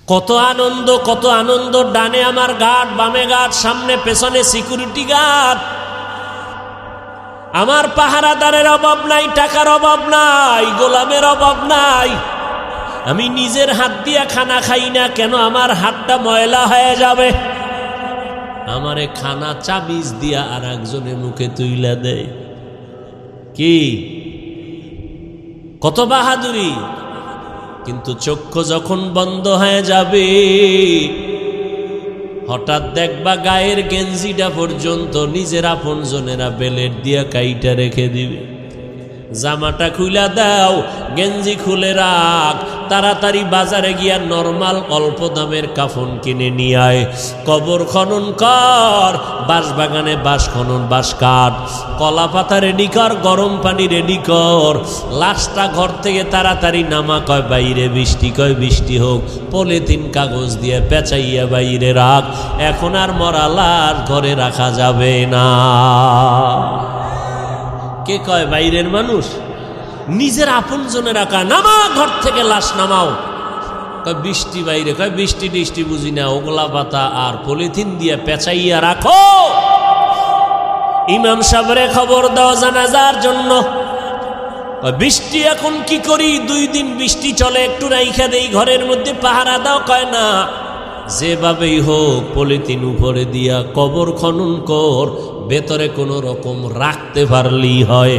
কত আনন্দ। ডানে আমার গার্ড, বামে গার্ড, সামনে পেছনে সিকিউরিটি গার্ড। আমার পাহারাদারের অভাব নাই, টাকার অভাব নাই, গোলামের অভাব নাই। আমি নিজের হাত দিয়া খানা খাই না কেন? আমার হাতটা ময়লা হয়ে যাবে। আমারে খানা চাবিজ দিয়া আর একজনের মুখে তুইলা দেয়। কি কত বাহাদুরি! কিন্তু চক্ষু যখন বন্ধ হয়ে যাবে, হঠাৎ দেখবা গায়ের গেঞ্জিটা পর্যন্ত নিজের আপন জনেরা বেলেট দিয়া কাইটা রেখে দিবে। জামাটা খুলে দাও, গেঞ্জি খুলে রাখ, তাড়াতাড়ি বাজারে গিয়া নরমাল অল্প দামের কাফন কিনে নিয়ে আয়। কবর খনন কর, বাঁশ বাগানে বাঁশ খনন, বাঁশ কাঠ, কলা পাতা রেডি কর, গরম পানি রেডি কর। লাশটা ঘর থেকে তাড়াতাড়ি নামা, কয় বাইরে বৃষ্টি, কয় বৃষ্টি হোক, পলিথিন কাগজ দিয়ে পেঁচাইয়া বাইরে রাখ। এখন আর মরা লাশ ঘরে রাখা যাবে না। কে কয় বাইরের মানুষ? নিজের আপন জনে রাখা। নামা ঘর থেকে লাশ নামাও। কয় বৃষ্টি বাইরে, কয় বৃষ্টি টিষ্টি বুঝি না, ওগলা পাতা আর পলিথিন দিয়ে পেঁচাইয়া রাখো। ইমাম সাহেবরে খবর দাও জানাজার জন্য। বৃষ্টি এখন কি করি? 2 দিন বৃষ্টি চলে, একটু রাইখা দেই ঘরের মধ্যে, পাহারা দাও। কয় না, যেভাবেই হোক পলিথিন উপরে দিয়া কবর খনন কর, ভেতরে কোনো রকম রাখতে পারলেই হয়।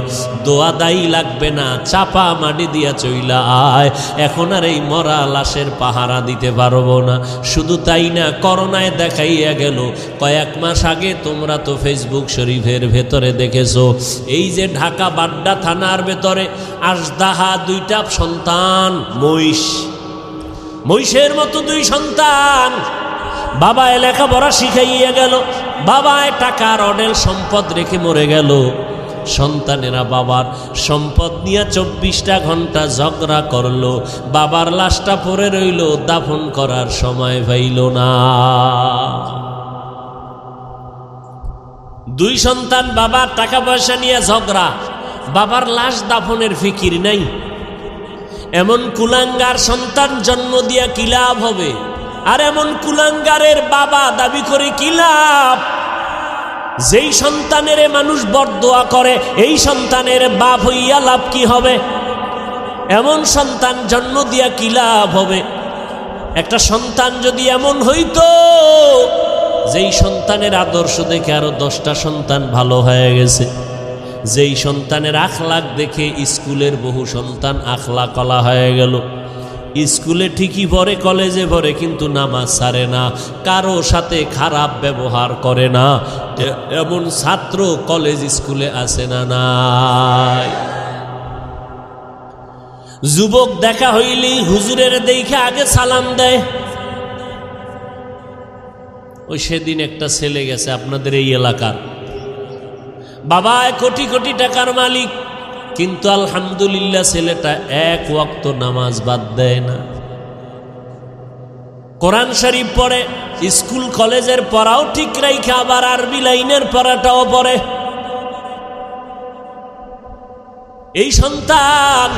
দোয়া দায়ী লাগবে না, চাপা মাটি দিয়া চইলা আয়। এখন আর এই মরা লাশের পাহারা দিতে পারবো না। শুধু তাই না, করোনায় দেখাইয়া গেল। কয়েক মাস আগে তোমরা তো ফেসবুক শরীফের ভেতরে দেখেছো, এই যে ঢাকা বাড্ডা থানার ভেতরে আজদাহা 2টা সন্তান, মহিষের মতো 2 সন্তান। বাবায় লেখাপড়া শিখাইয়া গেল, বাবায় টাকার অডেল সম্পদ রেখে মরে গেল। সন্তানেরা বাবার সম্পদ নিয়ে 24টা ঘন্টা ঝগড়া করলো। বাবার লাশটা পড়ে রইল, দাফন করার সময় পাইল না। 2 সন্তান, বাবার টাকা পয়সা নিয়ে ঝগড়া, বাবার লাশ দাফনের ফিকির নাই। এমন কুলাঙ্গার সন্তান জন্ম দিয়া কি লাভ হবে? আর এমন কুলাঙ্গারের বাবা দাবি করে কি লাভ? যেই সন্তানের মানুষ বরদোয়া করে, এই সন্তানের বাপ হইয়া লাভ কি হবে? এমন সন্তান জন্ম দিয়া কি লাভ হবে? একটা সন্তান যদি এমন হইতো, যেই সন্তানের আদর্শ দেখে আরো 10টা সন্তান ভালো হয়ে গেছে, যেই সন্তানের আখলাক দেখে স্কুলের বহু সন্তান আখলাক কলা হয়ে গেল। স্কুলে ঠিকই পড়ে, কলেজে পড়ে, কিন্তু নামাজ ছাড়ে না, কারো সাথে খারাপ ব্যবহার করে না। এমন ছাত্র কলেজ স্কুলে আছে না নাই? যুবক দেখা হইলেই হুজুরের দেখে আগে সালাম দেয়। ওই সেদিন একটা ছেলে গেছে আপনাদের এই এলাকার, বাবা কোটি কোটি টাকার মালিক, কিন্তু আলহামদুলিল্লাহ ছেলেটা 1 ওয়াক্ত নামাজ বাদ দেয় না। কোরআন শরীফ পড়ে, স্কুল কলেজের পড়াও ঠিক রাইখা আবার আরবি লাইনের পড়াটাও পড়ে। এই সন্তান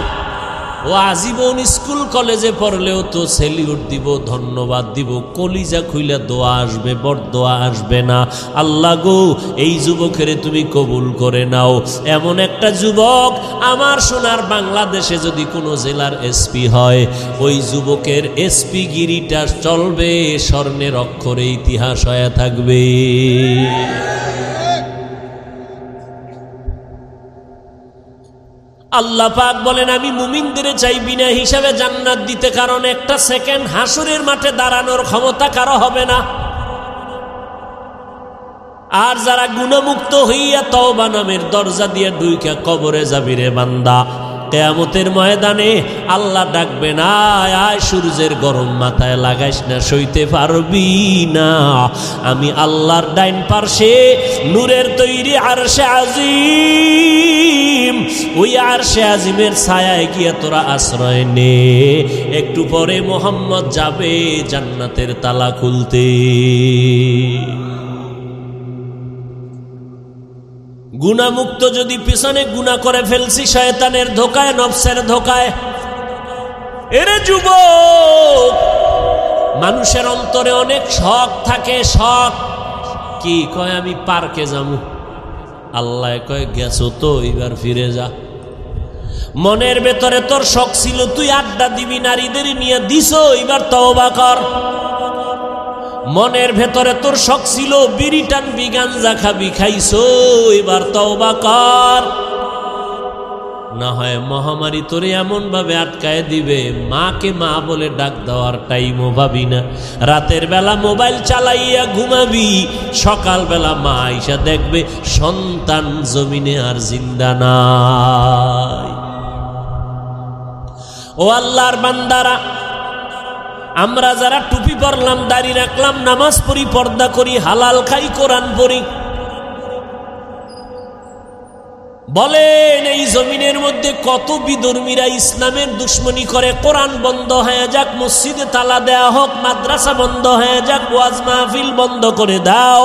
ও আজীবন স্কুল কলেজে পড়লেও তো সেলিউট দিব, ধন্যবাদ দিব, কলিজা খুইলা দোয়া আসবে, বরদোয়া আসবে না। আল্লাহ গো, এই যুবকের তুমি কবুল করে নাও। এমন একটা যুবক আমার সোনার বাংলাদেশে যদি কোনো জেলার এসপি হয়, ওই যুবকের এসপি গিরিটা চলবে, স্বর্ণের অক্ষরে ইতিহাস হয়ে থাকবে। আল্লাহ পাক বলেন, আমি মুমিনদের চাই বিনা হিসাবে জান্নাত দিতে, কারণ একটা সেকেন্ড হাসরের মাঠে দাঁড়ানোর ক্ষমতা কারো হবে না। আর যারা গুণমুক্ত হইয়া তওবা নামের দরজা দিয়ে ঢুইকা কবরে যাবি রে বান্দা, কিয়ামতের ময়দানে আল্লাহ ডাকবে না, আয় সূর্যের গরম মাথায় লাগাইস না, সইতে পারবি না। আমি আল্লাহর ডাইন পার্শ্বে নূরের তৈরি আরশে আজিম, ওই আরশে আজিমের ছায়ায় গিয়া তোরা আশ্রয় নে। একটু পরে মোহাম্মদ যাবে জান্নাতের তালা খুলতে। গুনাহমুক্ত যদি পিছনে গুনাহ করে ফেলছি, শয়তানের ধোকায়, নফসের ধোকায়। এরে যুবক, মানুষের অন্তরে অনেক শখ থাকে, শখ কি কয় আমি পার্কে যাবো, আল্লাহ কয় গেছো তো এবার ফিরে যা। মনের ভেতরে তোর শখ ছিল তুই আড্ডা দিবি নারীদের নিয়ে, দিছো এবার তওবা কর। মনের ভেতরে তোর শখ ছিল বিড়ি টানবি গাঞ্জা খাবি, খাইছো এবার তওবা কর। না হয় মহামারী তোরে এমন ভাবে আটকায় দিবে, মাকে মা বলে ডাক দেওয়ার টাইমও ভাবি না। রাতের বেলা মোবাইল চালাইয়া ঘুমাবি, সকাল বেলা মা আইসা দেখবে সন্তান জমিনে আর জিন্দা নাই। ও আল্লাহর বান্দারা, আমরা যারা টুপি পরলাম, দাড়ি রাখলাম, নামাজ পড়ি, পর্দা করি, হালাল খাই, কোরআন পড়ি, বলেন এই জমিনের মধ্যে কত বিধর্মীরা ইসলামের দুশ্মনী করে। কোরআন বন্ধ হয়ে যাক, মসজিদে তালা দেয়া হোক, মাদ্রাসা বন্ধ হয়ে যাক, ওয়াজ মাহফিল বন্ধ করে দাও,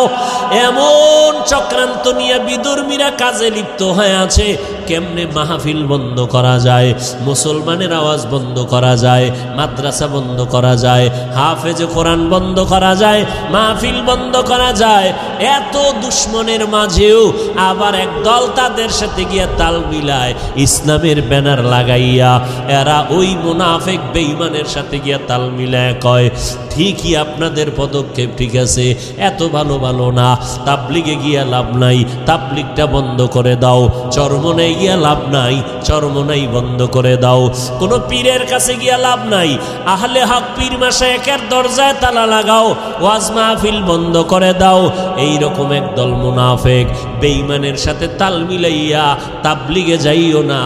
এমন চক্রান্ত নিয়ে বিধর্মীরা কাজে লিপ্ত হয়ে আছে। কেমনে মাহফিল বন্ধ করা যায়, মুসলমানের আওয়াজ বন্ধ করা যায়, মাদ্রাসা বন্ধ করা যায়, হাফেজে কোরআন বন্ধ করা যায়, মাহফিল বন্ধ করা যায়, এত দুশ্মনের মাঝেও আবার একদল তাদের সাথে গিয়া তাল মিলায়, ইসলামের ব্যানার লাগাইয়া এরা ওই মুনাফিক বেঈমানের সাথে গিয়া তাল মিলায় কয় ঠিকই আপনাদের পদক্ষেপ ঠিক আছে, এত ভালো ভালো না, তাবলিগে গিয়া লাভ নাই, তাবলিগটা বন্ধ করে দাও, চরমনাই গিয়া লাভ নাই, চরমনাই বন্ধ করে দাও, কোনো পীরের কাছে গিয়া লাভ নাই, আহলে হক পীর মাশায়েখের দরজায় তালা লাগাও, ওয়াজ মাহফিল বন্ধ করে দাও। এইরকম একদল মুনাফিক বেঈমানের সাথে তাল মিলাইয়া তাবলিগে যাইও না,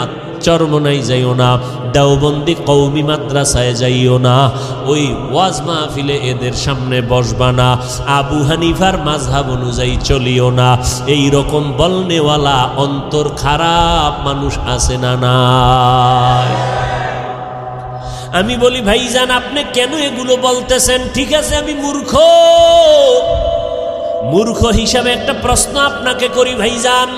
চরমনাই যাইও না, দেওবন্দি কওমি মাদ্রাসায় যাইও না, ওই ওয়াজ মাহফিলে এদের সামনে বসবা না, আবু হানিফার মাযহাব অনুযায়ী চলিও না। এই রকম বলনেওয়ালা অন্তর খারাপ মানুষ আছে না নাই? আমি বলি ভাইজান আপনি কেন এগুলো বলতেছেন? ঠিক আছে আমি মূর্খ, মূর্খ হিসাবে একটা প্রশ্ন আপনাকে করি ভাইজান,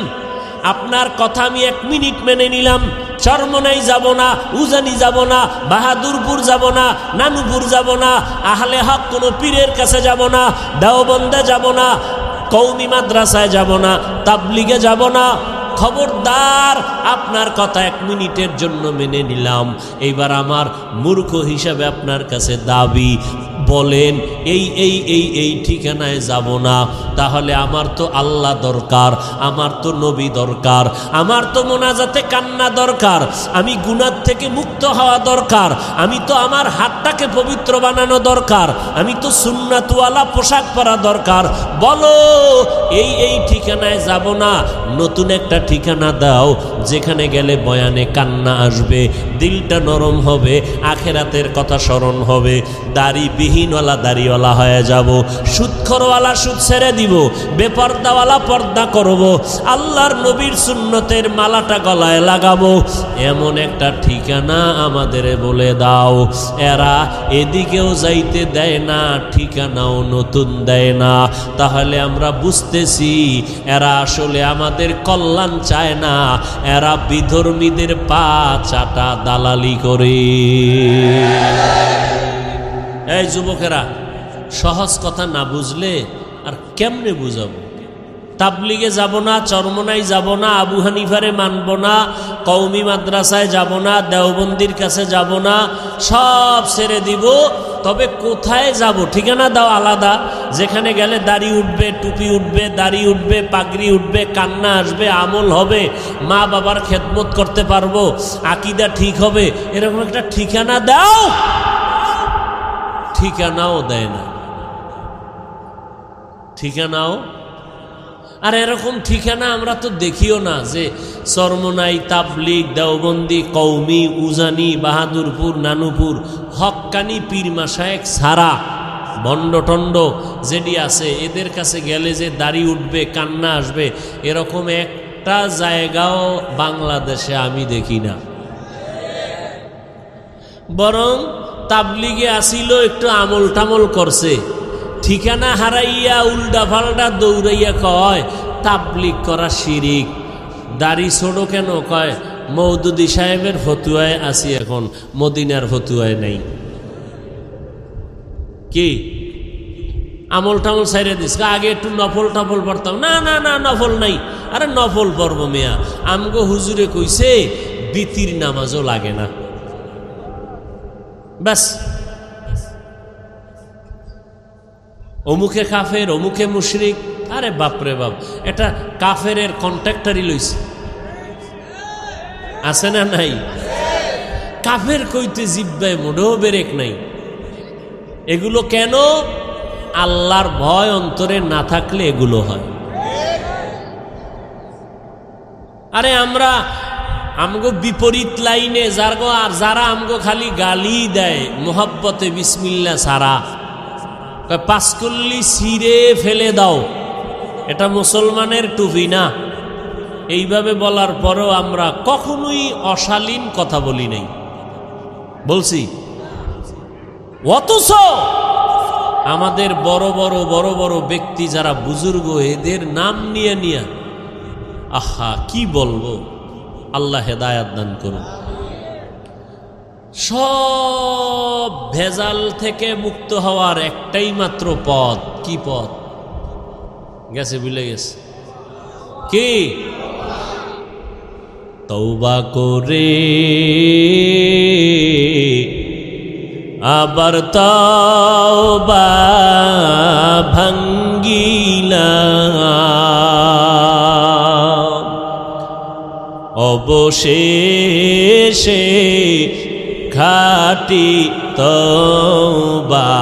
আপনার কথা আমি 1 মিনিট মেনে নিলাম, চরমনাই যাব না, উজানি যাব না, বাহাদুরপুর যাব না, নানুপুর যাব না, আহলে হক কোনো পীরের কাছে যাব না, দেওবন্দে যাব না, কওমি মাদ্রাসায় যাব না, তাবলিগে যাব না। খবরদার, আপনার কথা 1 মিনিটের জন্য মেনে নিলাম, এইবার আমার মূর্খ হিসাবে আপনার কাছে দাবি, বলেন এই এই এই এই ঠিকানায় যাব না, তাহলে আমার তো আল্লাহ দরকার, আমার তো নবী দরকার, আমার তো মোনাজাতে কান্না দরকার, আমি গুনাহ থেকে মুক্ত হওয়া দরকার, আমি তো আমার হাতটাকে পবিত্র বানানো দরকার, আমি তো সুন্নাতওয়ালা পোশাক পরা দরকার। বলো এই এই ঠিকানায় যাব না, নতুন একটা ঠিকানা দাও যেখানে গেলে বয়ানে কান্না আসবে, দিলটা নরম হবে, আখেরাতের কথা স্মরণ হবে, দাড়িবিহীনওয়ালা দাড়িওয়ালা হয়ে যাব, সুদখোরওয়ালা সুদ ছেড়ে দিব, বেপর্দাওয়ালা পর্দা করব, আল্লাহর নবীর সুন্নতের মালাটা গলায় লাগাবো। এমন একটা ঠিকানা আমাদের বলে দাও। এরা এদিকেও যাইতে দেয় না, ঠিকানাও নতুন দেয় না, তাহলে আমরা বুঝতেছি এরা আসলে আমাদের কল্যাণ চায় না, এরা বিধর্মীদের পা চাটা দালালি করে। এই যুবকেরা, সহজ কথা না বুঝলে আর কেমনে বুঝাবো? তাবলিগে যাব না, চরমনাই যাব না, আবু হানিফারে মানব না, কওমি মাদ্রাসায় যাব না, দেওবন্দির কাছে যাব না, সব ছেড়ে দিব। তবে কোথায় যাব? ঠিকানা দাও আলাদা, যেখানে গেলে দাড়ি উঠবে, টুপি উঠবে, দাড়ি উঠবে, পাগড়ি উঠবে, কান্না আসবে, আমল হবে, মা বাবার খেদমত করতে পারবো, আকীদা ঠিক হবে, এরকম একটা ঠিকানা দাও। ঠিকানাও দেয় না, ঠিকানাও। আর এরকম ঠিকানা আমরা তো দেখিও না, যে চরমনাই, তাবলিগ, দেওবন্দি, কওমি, উজানি, বাহাদুরপুর, নানুপুর, হক্কানি পীর মাশায়েখ ছাড়া ভণ্ড যেটি আছে এদের কাছে গেলে যে দাড়ি উঠবে, কান্না আসবে, এরকম একটা জায়গাও বাংলাদেশে আমি দেখি না। বরং তাবলিগে আসিল, একটু আমল টামল করছে, ঠিকানা হারাইয়া উল্টা পাল্টা দৌড়াইয়া কয় তাবলিগ করা শিরিক। দাড়ি ছোড়ো কেন? কয় মওদুদি সাহেবের ফতুয়ায় আসি, এখন মদিনার ফতুয়ায় নাই। কি আমল টামল সাইরে দিস, আগে একটু নফল টফল পড়তাম। না না না, নফল নাই। আরে নফল পড়ব মেয়া, আমগো হুজুরে কইছে বিতির নামাজও লাগে না। ব্যাস, অমুকে কাফের, অমুকে মুশরিক। আরে বাপরে বাপ, এটা কাফেরের কন্ট্রাক্টারই লইছে, আছে না নাই? কাফের কইতে জিব্বায় মোটেও বেরেক নাই। এগুলো কেন? আল্লাহর ভয় অন্তরে না থাকলে এগুলো হয়। আরে আমরা আমগো বিপরীত লাইনে যারা আমগো খালি গালি দেয় মোহাব্বতে বিসমিল্লাহ সারা, পাঁচকল্লি ছিঁড়ে ফেলে দাও, এটা মুসলমানের টুপি না। এইভাবে বলার পরেও আমরা কখনোই অশালীন কথা বলি নাই, বলছি। অথচ আমাদের বড় বড় বড় বড় ব্যক্তি যারা বুজুর্গ, এদের নাম নিয়ে নিয়ে আহা কি বলবো, আল্লাহ হেদায়াত দান করুন। সব ভেজাল থেকে মুক্ত হওয়ার একটাই মাত্র পথ। কি পথ? গেছে, ভুলে গেছে। কি? তওবা করে আবার তওবা ভাঙ্গিলাম, অবশেষে খাঁটি তওবা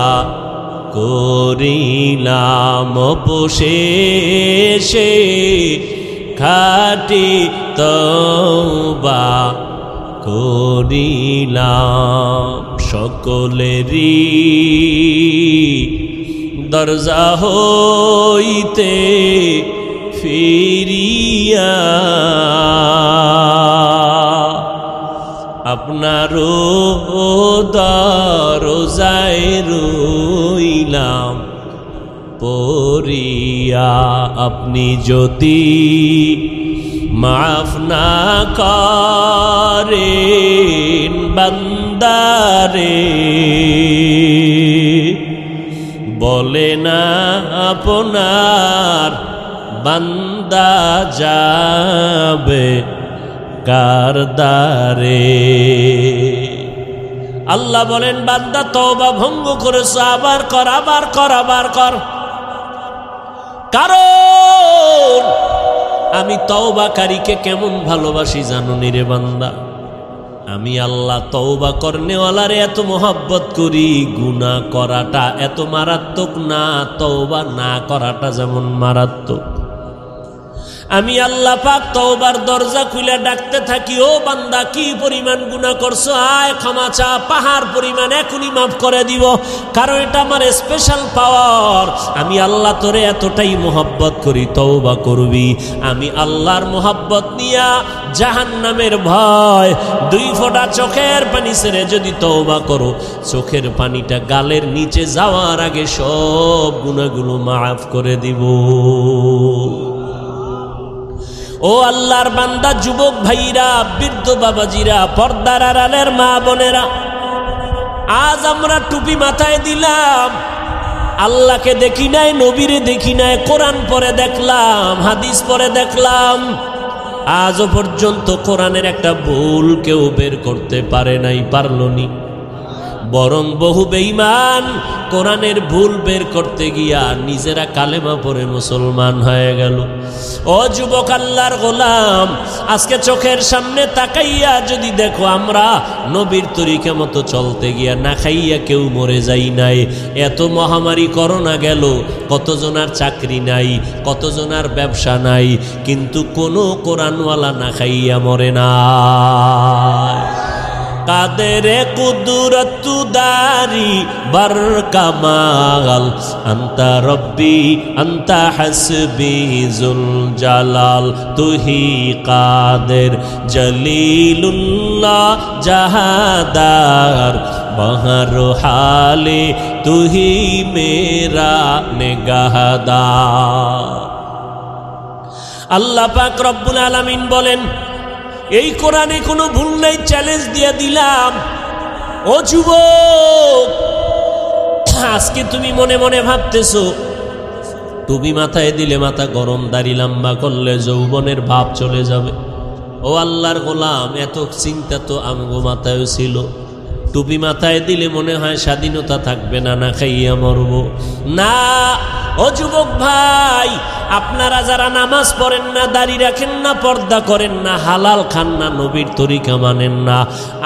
করিলাম, অবশেষে খাঁটি তওবা করিলাম। সকলেরই দরজা হইতে ফিরিয়া আপনারও দরজায় রইলাম পড়িয়া। আপনি যদি মাফ না করেন বান্দারে, বলে না আপনার বান্দা যাবে কার দ্বারে। আল্লাহ বলেন, বান্দা তওবা ভঙ্গ করেছ, আবার কর, আবার কর, আবার কর। কারণ আমি তওবাকারীকে কেমন ভালোবাসি জানো নি রে বান্দা? আমি আল্লাহ তওবা করনেওয়ালারে এত মোহাব্বত করি, গুনাহ করাটা এত মারাত্মক না, তওবা না করাটা যেমন মারাত্মক। আমি আল্লাহ পাক তওবার দরজা খুলে ডাকতে থাকি, ও বান্দা কি পরিমাণ গুনাহ করছো, আয় ক্ষমা চা, পাহাড় পরিমাণ এখনই মাফ করে দিব। কারণ এটা আমার স্পেশাল পাওয়ার। আমি আল্লাহ তোরে এতটাই মোহাব্বত করি, তওবা করবি। আমি আল্লাহর মোহাব্বত নিয়া জাহান্নামের ভয়, 2 ফোঁটা চোখের পানি ছেড়ে যদি তওবা করো, চোখের পানিটা গালের নিচে যাওয়ার আগে সব গুনাহগুলো মাফ করে দিব। ও আল্লাহর বান্দা, যুবক ভাইরা, বৃদ্ধ বাবাজিরা, পর্দার আড়ালের মা বোনেরা, আজ আমরা টুপি মাথায় দিলাম, আল্লাহকে দেখি নাই, নবীরে দেখি নাই, কোরআন পড়ে দেখলাম, হাদিস পড়ে দেখলাম, আজও পর্যন্ত কোরআনের একটা ভুল কেউ বের করতে পারে নাই, পারলনি। বরং বহু বেঈমান কোরআনের ভুল বের করতে গিয়া নিজেরা কালেমা পড়ে মুসলমান হয়ে গেল। ও যুবক আল্লাহর গোলাম, আজকে চোখের সামনে তাকাইয়া যদি দেখো, আমরা নবীর তরিকা মতো চলতে গিয়া না খাইয়া কেউ মরে যাই নাই। এত মহামারী করোনা গেল, কতজনার চাকরি নাই, কতজনার ব্যবসা নাই, কিন্তু কোনো কোরআনওয়ালা না খাইয়া মরে না। কাদেরে কুদরতু দারি বার কামাল, আন্তা রব্বি আন্তা হাসবি জুল জালাল, তুহি কাদের জলিলুল্লাহ জাহাদার, বহর হালে তুহি মেরা নেগাহদার। আল্লাহ পাক রব্বুল আলামিন বলেন, এই কোরআনে কোনো ভুল নাই, চ্যালেঞ্জ দিয়ে দিলাম। ও যুবক, আজকে তুমি মনে মনে ভাবতেছো টুপি মাথায় দিলে মাথা গরম, দাড়ি লম্বা করলে যৌবনের ভাব চলে যাবে। ও আল্লাহর গোলাম, এত চিন্তা তো আমগো মাথায় ছিল। টুপি মাথায় দিলে মনে হয় স্বাধীনতা থাকবে না, না খাইয়া মরব না। ও যুবক ভাই, আপনারা যারা নামাজ পড়েন না, দাড়ি রাখেন না, পর্দা করেন না, হালাল খান না, নবীর তরিকা মানেন না,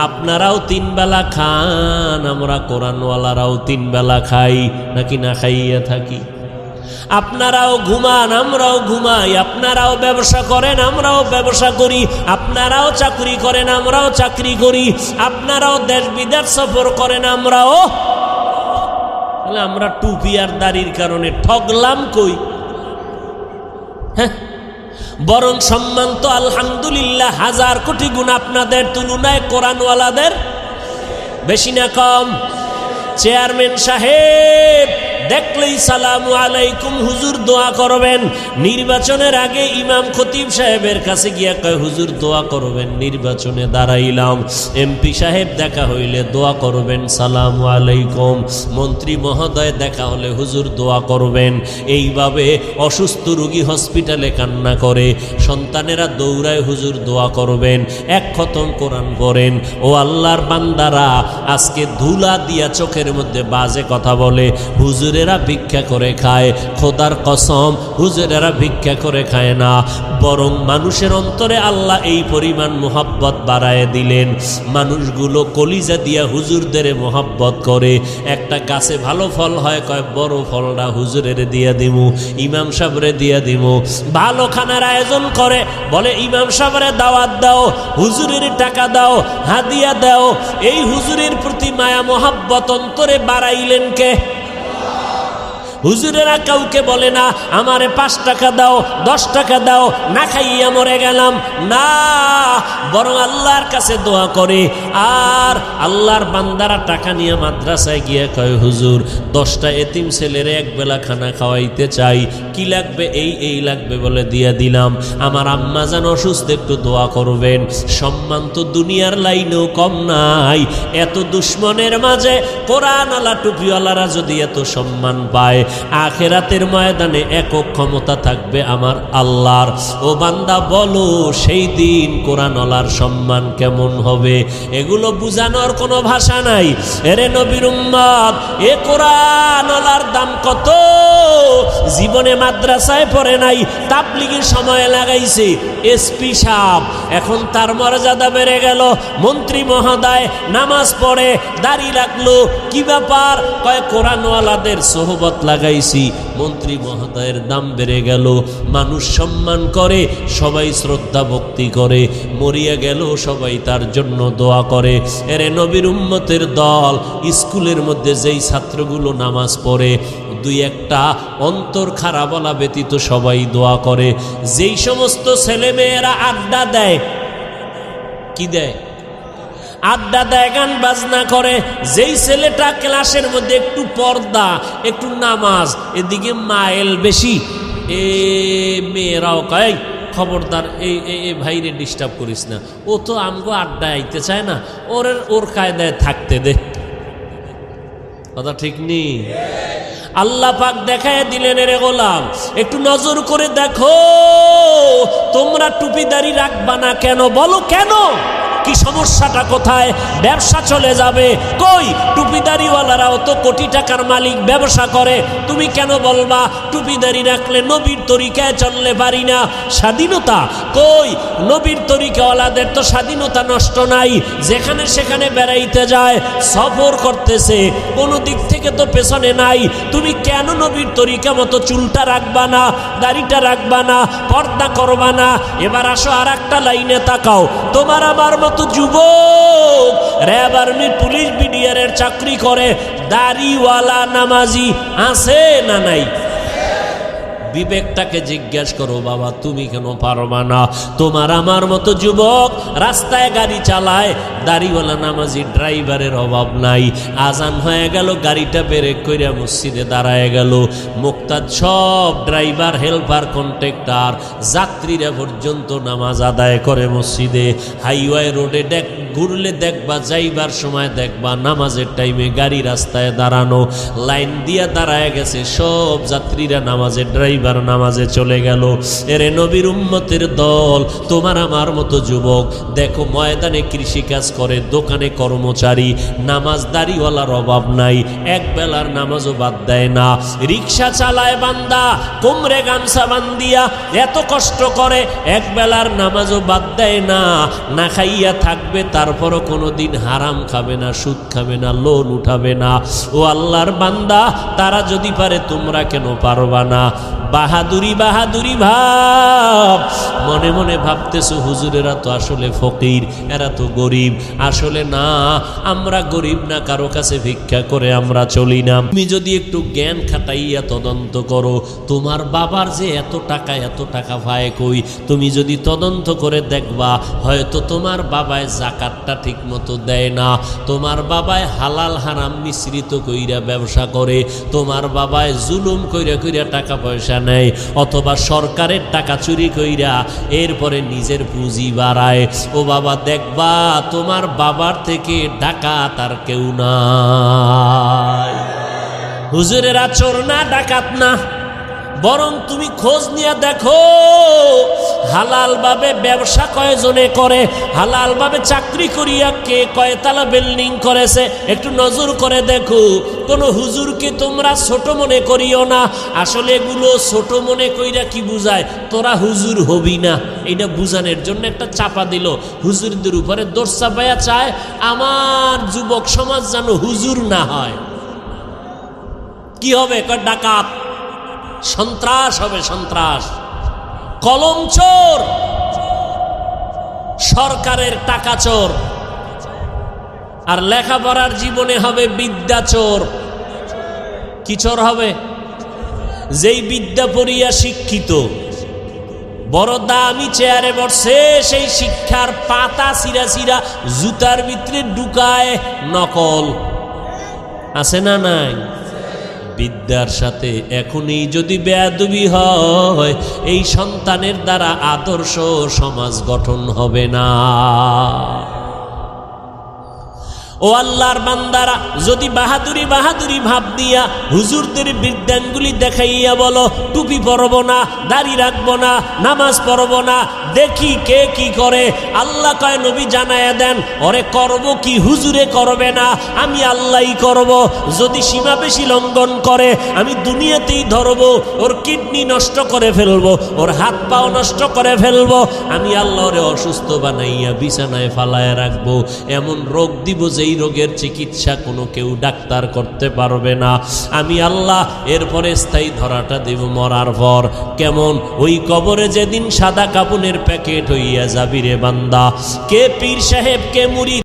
আপনারাও 3 বেলা খান, আমরা কোরআনওয়ালারাও 3 বেলা খাই, নাকি না খাইয়া থাকি? আপনারাও ঘুমান, আমরাও ঘুমাই, আপনারাও ব্যবসা করেন, আমরাও ব্যবসা করি, আপনারাও চাকরি করেন, আমরাও চাকরি করি, আপনারাও দেশ বিদেশ সফর করেন, আমরাও। তাহলে আমরা টুপি আর দাড়ির কারণে ঠগলাম কই? হ্যাঁ, বরং সম্মান তো আলহামদুলিল্লাহ 1000 কোটি গুণ আপনাদের তুলনায় কোরআনওয়ালাদের বেশি না কম? চেয়ারম্যান সাহেব দেখলেই সালামু আলাইকুম হুজুর দোয়া করবেন। নির্বাচনের আগে ইমাম খতিব সাহেবের কাছে গিয়া কয় হুজুর দোয়া করবেন, নির্বাচনে দাঁড়াইলাম। এমপি সাহেব দেখা হইলে দোয়া করবেন, সালামু আলাইকুম। মন্ত্রী মহোদয় দেখা হলে হুজুর দোয়া করবেন। এইভাবে অসুস্থ রোগী হসপিটালে কান্না করে, সন্তানেরা দৌড়ায় হুজুর দোয়া করবেন, 1 খতম কোরআন পড়েন। ও আল্লাহর বান্দারা, আজকে ধুলা দিয়া চোখের মধ্যে বাজে কথা বলে, হুজুরেরা ভিক্ষা করে খায়। খোদার কসম, হুজুরেরা ভিক্ষা করে খায় না, বরং মানুষের অন্তরে আল্লাহ এই পরিমাণ মোহাব্বত বাড়ায় দিলেন, মানুষগুলো কলিজা দিয়া হুজুরদের মোহাব্বত করে। একটা গাছে ভালো ফল হয়, কয় বড় ফলটা হুজুরের দিয়া দিমু, ইমাম সাহেবরে দিয়া দিমু। ভালো খানার আয়োজন করে, বলে ইমাম সাহেবরে দাওয়াত দাও, হুজুরের টাকা দাও, হাদিয়া দাও। এই হুজুরের প্রতি মায়া মোহাব্বত অন্তরে বাড়াইলেন কে? হুজুরেরা কাউকে বলে না আমারে 5 টাকা দাও, 10 টাকা দাও, না খাইয়া মরে গেলাম, না, বরং আল্লাহর কাছে দোয়া করে। আর আল্লাহর বান্দারা টাকা নিয়ে মাদ্রাসায় গিয়ে কয় হুজুর 10টা এতিম ছেলেরে 1 বেলা খানা খাওয়াইতে চাই, কি লাগবে? এই লাগবে বলে দিয়া দিলাম। আমার আম্মা জান অসুস্থ, একটু দোয়া করবেন। সম্মান তো দুনিয়ার লাইনেও কম নাই। এত দুশ্মনের মাঝে কোরআনওয়ালা টুপিওয়ালারা যদি এত সম্মান পায়, আখেরাতের ময়দানে একক ক্ষমতা থাকবে আমার আল্লাহর। ও বান্দা বলো, সেই দিন কোরআনওয়ালার সম্মান কেমন হবে? এগুলো বুঝানোর কোনো ভাষা নাই। এরে নবীর উম্মত, এ কোরআনওয়ালার দাম কত? জীবনে মাদ্রাসায় পড়ে নাই, তাবলীগের সময় লাগাইছে। এসপি সাহেব এখন তার মর্যাদা বেড়ে গেল, মন্ত্রী মহোদয় নামাজ পড়ে, দাড়ি রাখলো, কি ব্যাপার? কয় কোরআনওয়ালাদের সোহবত লাগাইছি, মন্ত্রী মহোদয়ের দাম বেড়ে গেল, মানুষ সম্মান করে, সবাই শ্রদ্ধা ভক্তি করে, মরিয়া গেল সবাই তার জন্য দোয়া করে। এরে নবীর উম্মতের দল, স্কুলের মধ্যে যেই ছাত্রগুলো নামাজ পড়ে, 2-1টা অন্তর খারাপ বলা ব্যতীত সবাই দোয়া করে। যেই সমস্ত ছেলেমেয়েরা আড্ডা দেয়, কি দেয়? আড্ডা দেয়, গান বাজনা করে। যেই ছেলেটা ক্লাসের মধ্যে একটু পর্দা, একটু নামাজ, এদিকে মাইল বেশি, এ মেয়েরাও কয় খবরদার এই ভাইরে ডিস্টার্ব করিস না, ও তো আমগো আড্ডা আইতে চায় না, ওর কায়দায় থাকতে দে। কথা ঠিক নেই? আল্লাহ পাক দেখায় দিলেন, রে গোলাম একটু নজর করে দেখো, তোমরা টুপিদারি রাখবা না কেন? বলো কেন? কি সমস্যাটা কোথায়? ব্যবসা চলে যাবে। কই, টুপিদারিওয়ালারাও তো কোটি টাকার মালিক, ব্যবসা করে। তুমি কেন বলবা টুপিদারি রাখলে নবীর তরিকায় চললে পারি না? স্বাধীনতা কই? নবীর তরিকাওয়ালাদের তো স্বাধীনতা নষ্ট নাই, যেখানে সেখানে বেড়াইতে যায়, সফর করতেছে, কোনো দিক থেকে তো পেছনে নাই। তুমি কেন নবীর তরিকা মতো চুলটা রাখবা না, দাড়িটা রাখবা না, পর্দা করবা না? এবার আসো আর একটা লাইনে তাকাও। তোমার আমার মতো যুবক র্যাব, আর্মি, পুলিশ, বিডিআরের চাকরি করে, দাড়িওয়ালা নামাজি আছে না নাই? বিবেকটাকে জিজ্ঞেস করো, বাবা তুমি কেন পারবা না? তোমার আমার মতো যুবক রাস্তায় গাড়ি চালায়, দাড়িওয়ালা নামাজি ড্রাইভারের অভাব নাই। আজান হয়ে গেল, গাড়িটা ব্রেক কইরা মসজিদে দাঁড়ায় গেল, মুক্তাদ সব ড্রাইভার, হেল্পার, কন্ট্রাক্টর, যাত্রীরা পর্যন্ত নামাজ আদায় করে মসজিদে। হাইওয়ে রোডে ঘুরলে দেখবা, যাইবার সময় দেখবা নামাজের টাইমে গাড়ি রাস্তায় দাঁড়ানো, লাইন দিয়া দাঁড়ায় গেছে, সব যাত্রীরা নামাজে, ড্রাইভার নামাজে চলে গেল। এরে নবীর উম্মতের দল, তোমার আমার মতো যুবক দেখো, ময়দানে কৃষিকাজ করে, দোকানে কর্মচারী, নামাজদারিওয়ালার অভাব নাই, এক বেলার নামাজও বাদ দেয় না। রিক্সা চালায় বান্দা, কোমরে গামছা বান্দিয়া এত কষ্ট করে, এক বেলার নামাজও বাদ দেয় না। না খাইয়া থাকবে, তারপরও কোনোদিন হারাম খাবে না, সুদ খাবে না, লোন উঠাবে না। ও আল্লাহর বান্দা, তারা যদি পারে তোমরা কেন পারবা না? বাহাদুরি বাহাদুরি ভাব, মনে মনে ভাবতেছো হুজুরেরা তো আসলে ফকির, এরা তো গরিব। আসলে না, আমরা গরিব না, কারো কাছে ভিক্ষা করে আমরা চলি না। তুমি যদি একটু জ্ঞান খাটাইয়া তদন্ত করো, তোমার বাবার যে এত টাকা পায় কই, তুমি যদি তদন্ত করে দেখবা, হয়তো তোমার বাবায় জাকাতটা ঠিক মতো দেয় না, তোমার বাবায় হালাল হারাম মিশ্রিত কইরা ব্যবসা করে, তোমার বাবায় জুলুম কইরা কইরা টাকা পয়সা নেয়, অথবা সরকারের টাকা চুরি কইরা এরপরে নিজের পুঁজি বাড়ায়। ও বাবা, দেখবা তোমার বাবার থেকে ডাকাত আর কেউ নাই। হুজুরেরা চোর না, ডাকাত না, বরং তুমি খোঁজ নিয়ে দেখো হালাল ভাবে ব্যবসা কয়জনে করে, হালাল ভাবে চাকরি করিয়া কে কয়তলা বিল্ডিং করেছে, একটু নজর করে দেখো। কোনো হুজুরকে তোমরা ছোট মনে করিও না। আসলে এগুলো ছোট মনে কইরা কি বুঝায়, তোরা হুজুর হবি না, এটা বুঝানোর জন্য একটা চাপা দিল। হুজুরদের উপরে দোষ চাপাইয়া চায় আমার যুবক সমাজ যেন হুজুর না হয়। কি হবে? ডাকাত, সন্ত্রাস হবে, সন্ত্রাস, কলম চোর, সরকারের টাকা চোর, আর লেখাপড়ার জীবনে হবে বিদ্যা চোর। কি চোর হবে? যেই বিদ্যা পড়িয়া শিক্ষিত, বড় দামি চেয়ারে বসে, সেই শিক্ষার পাতা চিরা চিরা জুতার ভিতরে ঢুকায় নকল। আছে না নাই? বিদ্যার সাথে এখনই যদি বেয়াদবি হয়, এই সন্তানের দ্বারা আদর্শ সমাজ গঠন হবে না। ও আল্লাহর বান্দারা, যদি বাহাদুরি বাহাদুরি ভাব দিয়া হুজুরদের বিদ্যানগুলি দেখাইয়া বলো টুপি পরব না, দাড়ি রাখবো না, নামাজ পড়ব না, দেখি কে কি করে, আল্লাহ কয় নবী জানায়া দেন, ওরে করব কি হুজুরে করবে না, আমি আল্লাহই করব। যদি সীমা বেশি লঙ্ঘন করে, আমি দুনিয়াতেই ধরবো, ওর কিডনি নষ্ট করে ফেলবো, ওর হাত পাও নষ্ট করে ফেলবো, আমি আল্লাহ ওরে অসুস্থ বানাইয়া বিছানায় ফালায় রাখবো, এমন রোগ দিব যেই রোগের চিকিৎসা কোনো কেউ ডাক্তার করতে পারবে না, আমি আল্লাহ। এরপরে স্থায়ী ধরাটা দেব মরার পর। কেমন? ওই কবরে যেদিন সাদা কাপনের প্যাকেট হইয়া যাবি রে বান্দা, কে পীর সাহেব, কে মুরিদ,